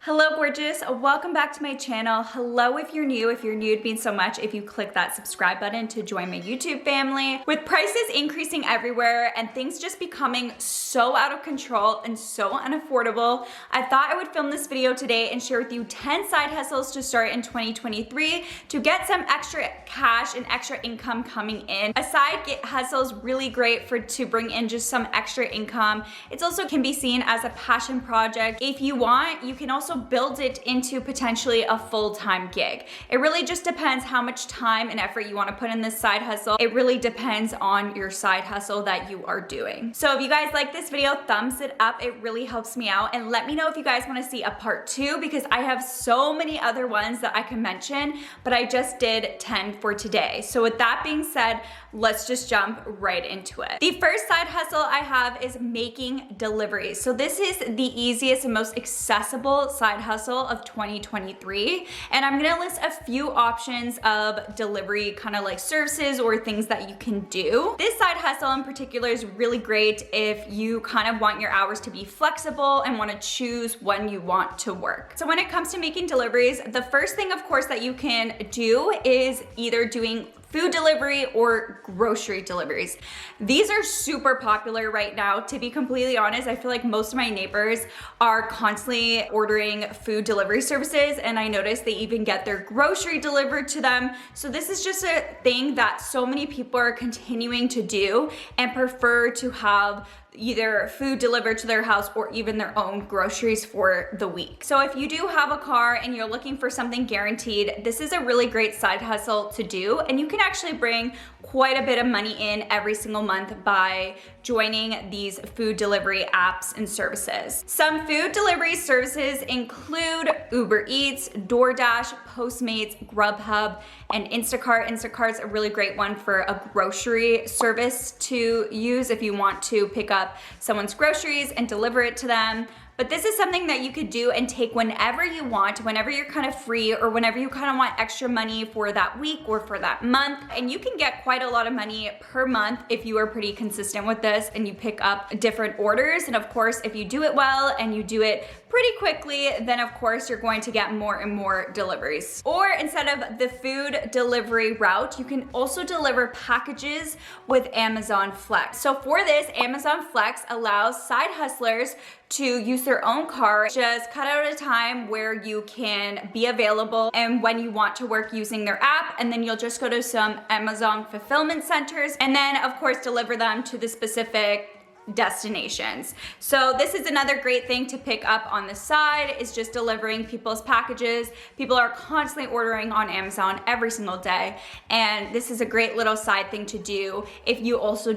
Hello gorgeous, welcome back to my channel. Hello if you're new. If you're new, it'd mean so much if you click that subscribe button to join my YouTube family. With prices increasing everywhere and things just becoming so out of control and so unaffordable, I thought I would film this video today and share with you 10 side hustles to start in 2023 to get some extra cash and extra income coming in. A side hustle is really great to bring in just some extra income. It also can be seen as a passion project. If you want, you can also build it into potentially a full-time gig. It really just depends how much time and effort you want to put in this side hustle. It really depends on your side hustle that you are doing. So if you guys like this video, thumbs it up. It really helps me out. And let me know if you guys want to see a part 2 because I have so many other ones that I can mention, but I just did 10 for today. So with that being said, let's just jump right into it. The first side hustle I have is making deliveries. So this is the easiest and most accessible side hustle of 2023. And I'm gonna list a few options of delivery kind of like services or things that you can do. This side hustle in particular is really great if you kind of want your hours to be flexible and want to choose when you want to work. So when it comes to making deliveries, the first thing of course that you can do is either doing food delivery or grocery deliveries. These are super popular right now. To be completely honest, I feel like most of my neighbors are constantly ordering food delivery services, and I notice they even get their grocery delivered to them. So this is just a thing that so many people are continuing to do and prefer to have either food delivered to their house or even their own groceries for the week. So if you do have a car and you're looking for something guaranteed, this is a really great side hustle to do, and you can actually bring quite a bit of money in every single month by joining these food delivery apps and services. Some food delivery services include Uber Eats, DoorDash, Postmates, Grubhub, and Instacart. Instacart's a really great one for a grocery service to use if you want to pick up someone's groceries and deliver it to them. But this is something that you could do and take whenever you want, whenever you're kind of free or whenever you kind of want extra money for that week or for that month. And you can get quite a lot of money per month if you are pretty consistent with this and you pick up different orders. And of course, if you do it well and you do it pretty quickly, then of course you're going to get more and more deliveries. Or instead of the food delivery route, you can also deliver packages with Amazon Flex. So for this, Amazon Flex allows side hustlers to use their own car, just cut out a time where you can be available and when you want to work using their app, and then you'll just go to some Amazon fulfillment centers and then of course deliver them to the specific destinations. So this is another great thing to pick up on the side, is just delivering people's packages. People are constantly ordering on Amazon every single day, and this is a great little side thing to do if you also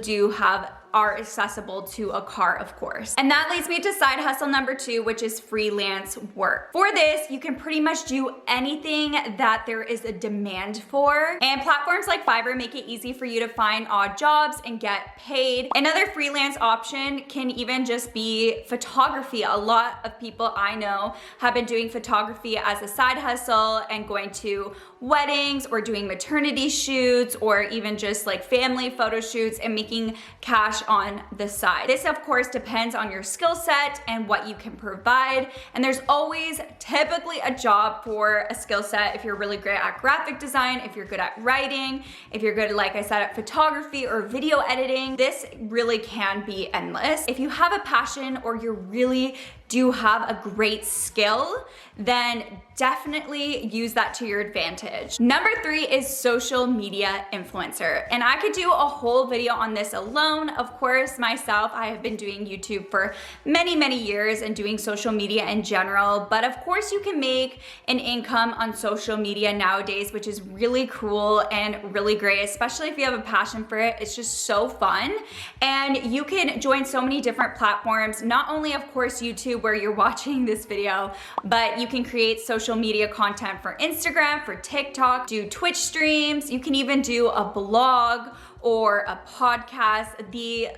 are accessible to a car, of course. And that leads me to side hustle number 2, which is freelance work. For this, you can pretty much do anything that there is a demand for. And platforms like Fiverr make it easy for you to find odd jobs and get paid. Another freelance option can even just be photography. A lot of people I know have been doing photography as a side hustle and going to weddings or doing maternity shoots or even just like family photo shoots and making cash on the side. This of course depends on your skill set and what you can provide, and there's always typically a job for a skill set. If you're really great at graphic design, if you're good at writing, if you're good, like I said, at photography or video editing, this really can be endless. If you have a passion or you really do have a great skill, then definitely use that to your advantage. Number 3 is social media influencer. And I could do a whole video on this alone. Of course, myself, I have been doing YouTube for many, many years and doing social media in general. But of course, you can make an income on social media nowadays, which is really cool and really great, especially if you have a passion for it. It's just so fun. And you can join so many different platforms, not only of course YouTube where you're watching this video, but you can create social media content for Instagram, for TikTok, do Twitch streams. You can even do a blog or a podcast. The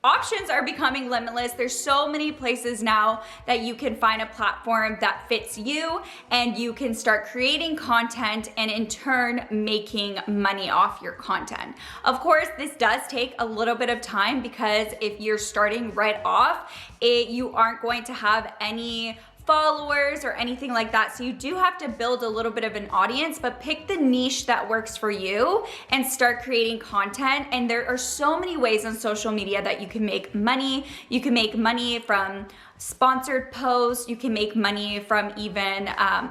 options are becoming limitless. There's so many places now that you can find a platform that fits you and you can start creating content and in turn making money off your content. Of course, this does take a little bit of time because if you're starting right off, you aren't going to have any followers or anything like that. So you do have to build a little bit of an audience, but pick the niche that works for you and start creating content. And there are so many ways on social media that you can make money. You can make money from sponsored posts, you can make money from even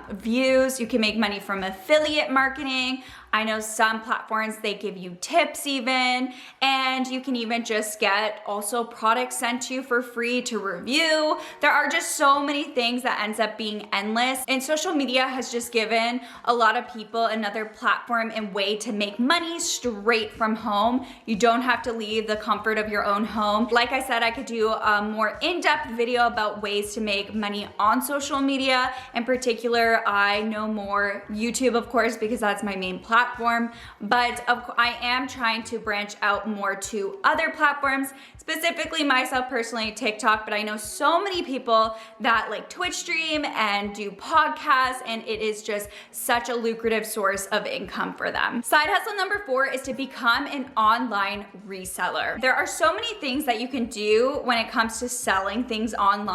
views, you can make money from affiliate marketing. I know some platforms, they give you tips even, and you can even just get also products sent to you for free to review. There are just so many things that ends up being endless, and social media has just given a lot of people another platform and way to make money straight from home. You don't have to leave the comfort of your own home. Like I said, I could do a more in-depth video about ways to make money on social media. In particular, I know more YouTube, of course, because that's my main platform, but I am trying to branch out more to other platforms, specifically myself personally, TikTok, but I know so many people that like Twitch stream and do podcasts, and it is just such a lucrative source of income for them. Side hustle number 4 is to become an online reseller. There are so many things that you can do when it comes to selling things online.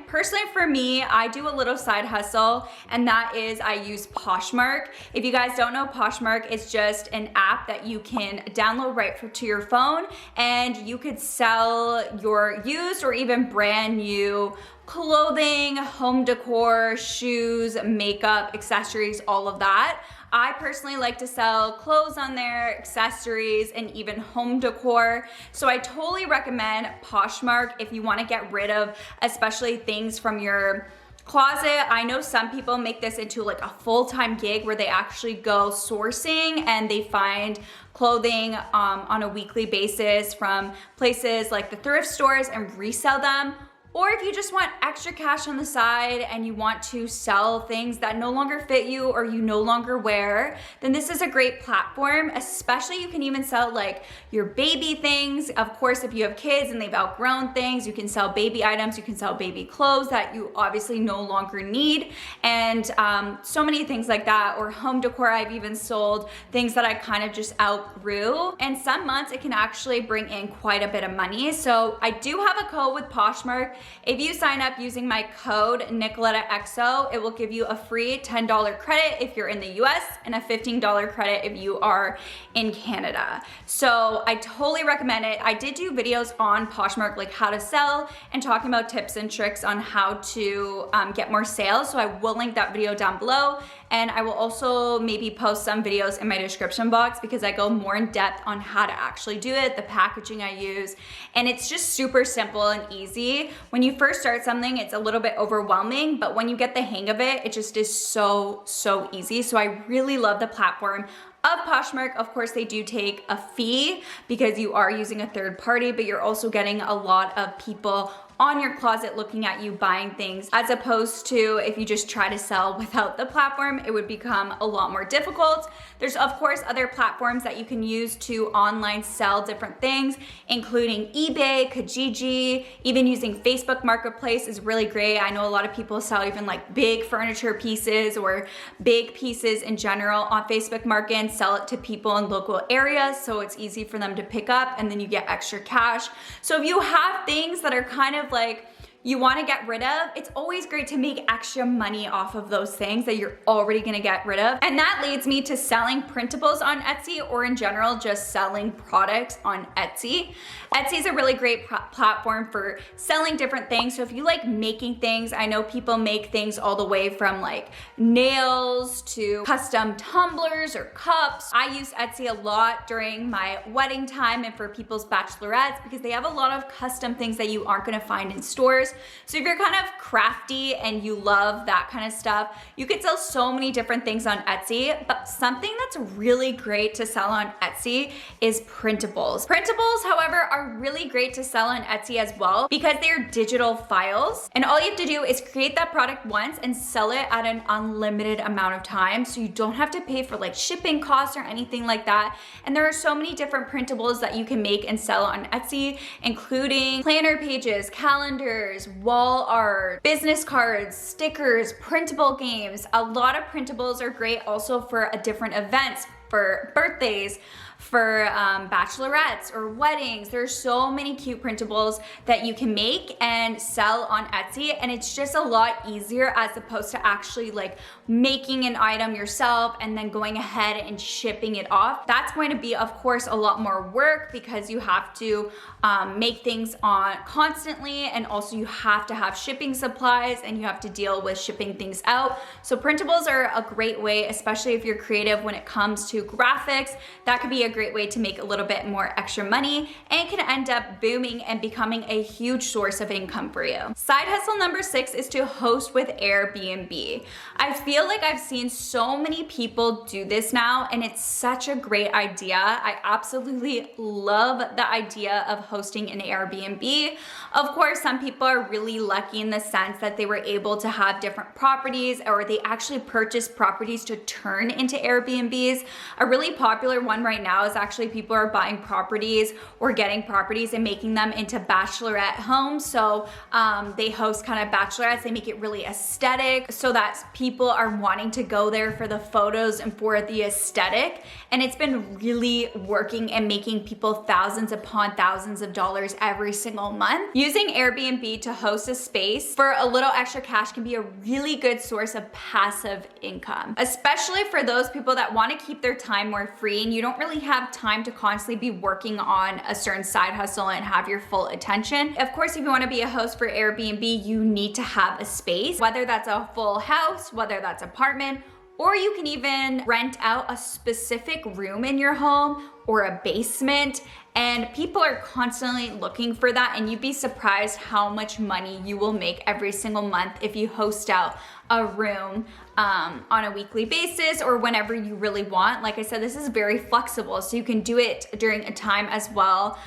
Personally, for me, I do a little side hustle, and that is I use Poshmark. If you guys don't know, Poshmark is just an app that you can download right to your phone, and you could sell your used or even brand new clothing, home decor, shoes, makeup, accessories, all of that. I personally like to sell clothes on there, accessories, and even home decor. So I totally recommend Poshmark if you want to get rid of especially things from your closet. I know some people make this into like a full-time gig where they actually go sourcing and they find clothing on a weekly basis from places like the thrift stores and resell them. Or if you just want extra cash on the side and you want to sell things that no longer fit you or you no longer wear, then this is a great platform. Especially you can even sell like your baby things. Of course, if you have kids and they've outgrown things, you can sell baby items, you can sell baby clothes that you obviously no longer need, and so many things like that. Or home decor, I've even sold things that I kind of just outgrew. And some months it can actually bring in quite a bit of money. So I do have a code with Poshmark. If you sign up using my code NICOLETTAXO, it will give you a free $10 credit if you're in the US and a $15 credit if you are in Canada. So I totally recommend it. I did do videos on Poshmark, like how to sell and talking about tips and tricks on how to get more sales. So I will link that video down below. And I will also maybe post some videos in my description box because I go more in depth on how to actually do it, the packaging I use, and it's just super simple and easy. When you first start something, it's a little bit overwhelming, but when you get the hang of it, it just is so easy. So I really love the platform of Poshmark. Of course, they do take a fee because you are using a third party, but you're also getting a lot of people on your closet looking at you buying things, as opposed to if you just try to sell without the platform, it would become a lot more difficult. There's of course other platforms that you can use to online sell different things, including eBay, Kijiji, even using Facebook Marketplace is really great. I know a lot of people sell even like big furniture pieces or big pieces in general on Facebook Market and sell it to people in local areas, so it's easy for them to pick up and then you get extra cash. So if you have things that are kind of like you want to get rid of, it's always great to make extra money off of those things that you're already going to get rid of. And that leads me to selling printables on Etsy, or in general just selling products on Etsy. Etsy is a really great platform for selling different things. So if you like making things, I know people make things all the way from like nails to custom tumblers or cups. I use Etsy a lot during my wedding time and for people's bachelorettes because they have a lot of custom things that you aren't going to find in stores. So if you're kind of crafty and you love that kind of stuff, you could sell so many different things on Etsy, but something that's really great to sell on Etsy is printables. Printables, however, are really great to sell on Etsy as well because they're digital files, and all you have to do is create that product once and sell it at an unlimited amount of time, so you don't have to pay for like shipping costs or anything like that. And there are so many different printables that you can make and sell on Etsy, including planner pages, calendars, wall art, business cards, stickers, printable games. A lot of printables are great also for different events. for birthdays, for bachelorettes or weddings. There's so many cute printables that you can make and sell on Etsy, and it's just a lot easier as opposed to actually like making an item yourself and then going ahead and shipping it off. That's going to be, of course, a lot more work because you have to make things on constantly, and also you have to have shipping supplies and you have to deal with shipping things out. So printables are a great way, especially if you're creative when it comes to graphics. That could be a great way to make a little bit more extra money and can end up booming and becoming a huge source of income for you. Side hustle number 6 is to host with Airbnb. I feel like I've seen so many people do this now, and it's such a great idea. I absolutely love the idea of hosting an Airbnb. Of course, some people are really lucky in the sense that they were able to have different properties, or they actually purchase properties to turn into Airbnbs. A really popular one right now is actually people are buying properties or getting properties and making them into bachelorette homes. So they host kind of bachelorettes, they make it really aesthetic so that people are wanting to go there for the photos and for the aesthetic. And it's been really working and making people thousands upon thousands of dollars every single month. Using Airbnb to host a space for a little extra cash can be a really good source of passive income, especially for those people that want to keep their time more free and you don't really have time to constantly be working on a certain side hustle and have your full attention. Of course, if you want to be a host for Airbnb, you need to have a space, whether that's a full house, whether that's apartment, or you can even rent out a specific room in your home or a basement, and people are constantly looking for that, and you'd be surprised how much money you will make every single month if you host out a room on a weekly basis or whenever you really want. Like I said, this is very flexible, so you can do it during a time as well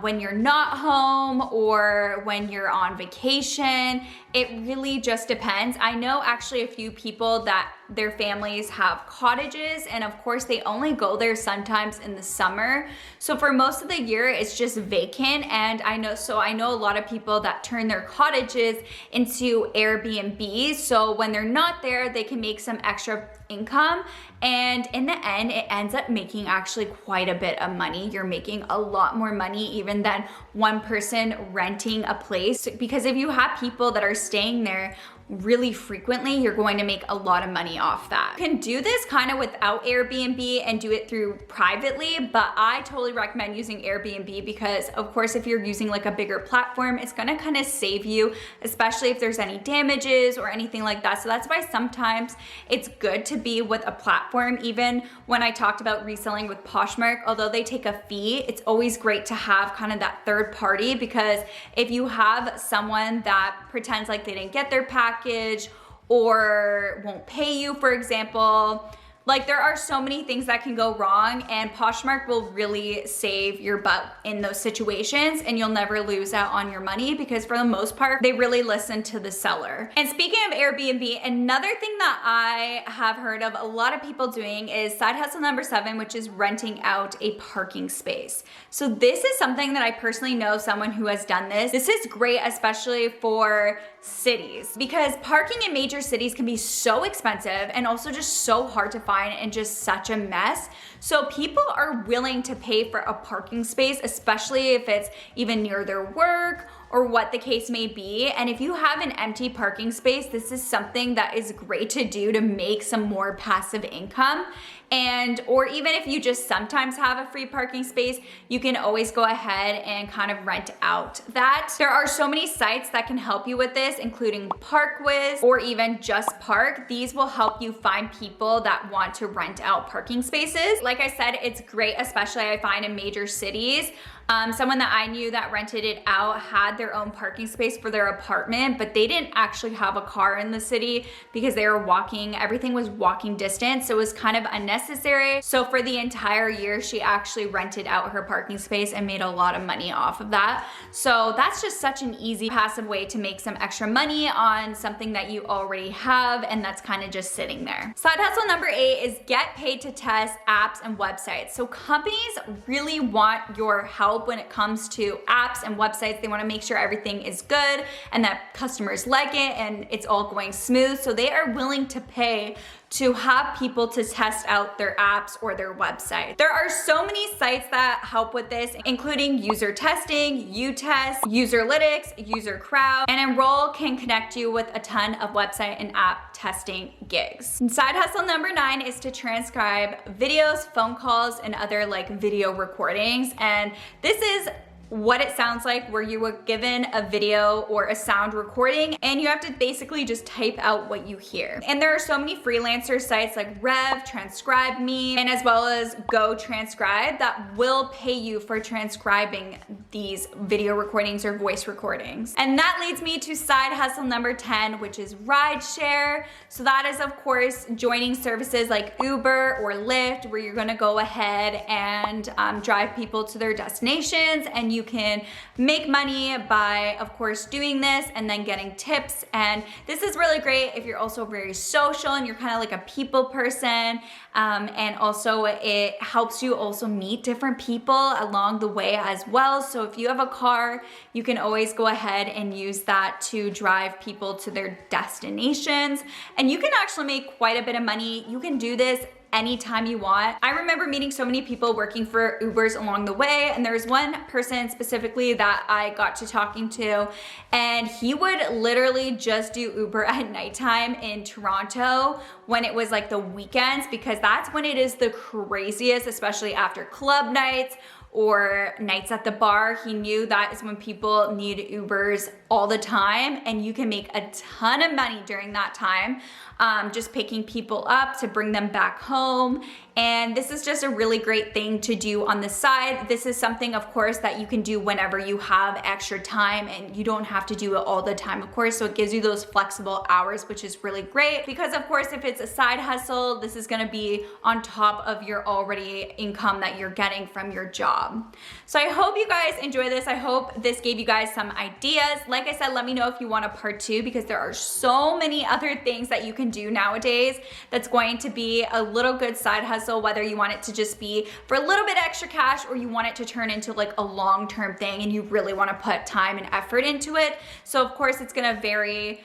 when you're not home or when you're on vacation. It really just depends. I know actually a few people that their families have cottages, and of course they only go there sometimes in the summer. So for most of the year it's just vacant, and I know a lot of people that turn their cottages into Airbnbs. So when they're not there, they can make some extra income, and in the end it ends up making actually quite a bit of money. You're making a lot more money even than one person renting a place, because if you have people that are staying there really frequently, you're going to make a lot of money off that. You can do this kind of without Airbnb and do it through privately, but I totally recommend using Airbnb because of course if you're using like a bigger platform, it's gonna kind of save you, especially if there's any damages or anything like that. So that's why sometimes it's good to be with a platform. Even when I talked about reselling with Poshmark, although they take a fee, it's always great to have kind of that third party, because if you have someone that pretends like they didn't get their package or won't pay you, for example, like there are so many things that can go wrong, and Poshmark will really save your butt in those situations, and you'll never lose out on your money because for the most part, they really listen to the seller. And speaking of Airbnb, another thing that I have heard of a lot of people doing is side hustle number 7, which is renting out a parking space. So this is something that I personally know someone who has done this. This is great, especially for cities, because parking in major cities can be so expensive and also just so hard to find and just such a mess. So people are willing to pay for a parking space, especially if it's even near their work or what the case may be. And if you have an empty parking space, this is something that is great to do to make some more passive income. Or even if you just sometimes have a free parking space, you can always go ahead and kind of rent out that. There are so many sites that can help you with this, including ParkWiz or even Just Park. These will help you find people that want to rent out parking spaces. Like I said, it's great, especially I find in major cities. Someone that I knew that rented it out had their own parking space for their apartment, but they didn't actually have a car in the city because they were walking, everything was walking distance, so it was kind of unnecessary. So for the entire year, she actually rented out her parking space and made a lot of money off of that. So that's just such an easy passive way to make some extra money on something that you already have and that's kind of just sitting there. Side hustle number 8 is get paid to test apps and websites. So companies really want your help when it comes to apps and websites. They want to make sure sure everything is good and that customers like it and it's all going smooth. So they are willing to pay to have people to test out their apps or their website. There are so many sites that help with this, including User Testing, UTest, Userlytics, UserCrowd, and Enroll can connect you with a ton of website and app testing gigs. And side hustle number 9 is to transcribe videos, phone calls, and other like video recordings. And this is what it sounds like, where you were given a video or a sound recording and you have to basically just type out what you hear. And there are so many freelancer sites like Rev, Transcribe Me, and as well as Go Transcribe that will pay you for transcribing these video recordings or voice recordings. And that leads me to side hustle number 10, which is Rideshare. So that is of course joining services like Uber or Lyft, where you're gonna go ahead and drive people to their destinations, and you can make money by, of course, doing this and then getting tips. And this is really great if you're also very social and you're kind of like a people person. And also it helps you also meet different people along the way as well. So if you have a car, you can always go ahead and use that to drive people to their destinations. And you can actually make quite a bit of money. You can do this anytime you want. I remember meeting so many people working for Ubers along the way, and there's one person specifically that I got to talking to, and he would literally just do Uber at nighttime in Toronto when it was like the weekends, because that's when it is the craziest, especially after club nights or nights at the bar. He knew that is when people need Ubers all the time, and you can make a ton of money during that time, just picking people up to bring them back home. And this is just a really great thing to do on the side. This is something, of course, that you can do whenever you have extra time, and you don't have to do it all the time, of course. So it gives you those flexible hours, which is really great, because of course, if it's a side hustle, this is gonna be on top of your already income that you're getting from your job. So I hope you guys enjoy this. I hope this gave you guys some ideas. Like I said, let me know if you want a part 2, because there are so many other things that you can do nowadays that's going to be a little good side hustle, whether you want it to just be for a little bit extra cash or you want it to turn into like a long-term thing and you really want to put time and effort into it. So of course it's going to vary.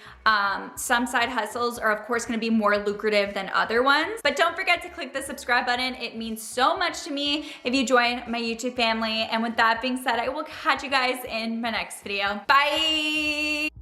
Some side hustles are of course going to be more lucrative than other ones, but don't forget to click the subscribe button. It means so much to me if you join my YouTube family. And with that being said, I will catch you guys in my next video. Bye.